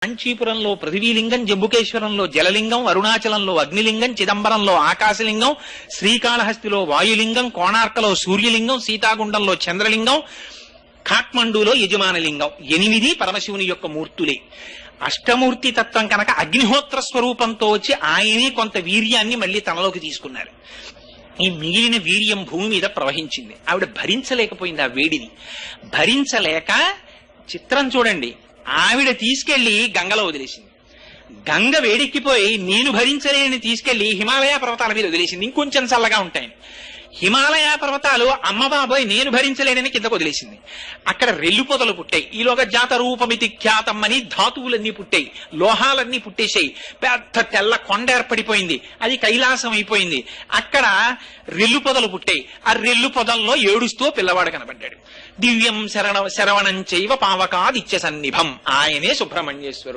కాంచీపురంలో పృథివీలింగం, జంబుకేశ్వరంలో జలలింగం, అరుణాచలంలో అగ్నిలింగం, చిదంబరంలో ఆకాశలింగం, శ్రీకాళహస్తిలో వాయులింగం, కోణార్కలో సూర్యలింగం, సీతాగుండంలో చంద్రలింగం, కాఠ్మండూలో యజమానలింగం. 8 పరమశివుని యొక్క మూర్తులే. అష్టమూర్తి తత్వం కనుక అగ్నిహోత్ర స్వరూపంతో వచ్చి ఆయనే కొంత వీర్యాన్ని మళ్ళీ తనలోకి తీసుకున్నారు. ఈ మిగిలిన వీర్యం భూమి మీద ప్రవహించింది. ఆవిడ భరించలేకపోయింది ఆ వేడిని. భరించలేక చిత్రం చూడండి, ఆవిడ తీసుకెళ్లి గంగలో వదిలేసింది. గంగ వేడెక్కిపోయి నేను భరించలేని తీసుకెళ్లి హిమాలయ పర్వతాల మీద వదిలేసింది, ఇంకొంచెం చల్లగా ఉంటాయని. హిమాలయ పర్వతాలు అమ్మ బాబోయ్ నేను భరించలేనని కిందకు వదిలేసింది. అక్కడ రెల్లు పొదలు పుట్టాయి. ఈలోగా జాత రూపమితి ఖ్యాతమ్మని ధాతువులన్నీ పుట్టాయి, లోహాలన్నీ పుట్టేశాయి. పెద్ద తెల్ల కొండ ఏర్పడిపోయింది, అది కైలాసం అయిపోయింది. అక్కడ రెల్లు పొదలు పుట్టాయి. ఆ రెల్లు పొదల్లో ఏడుస్తూ పిల్లవాడు కనబడ్డాడు. దివ్యం శరవణం చైవ పావకాదిత్య సన్నిభం, ఆయనే సుబ్రహ్మణ్యేశ్వరుడు.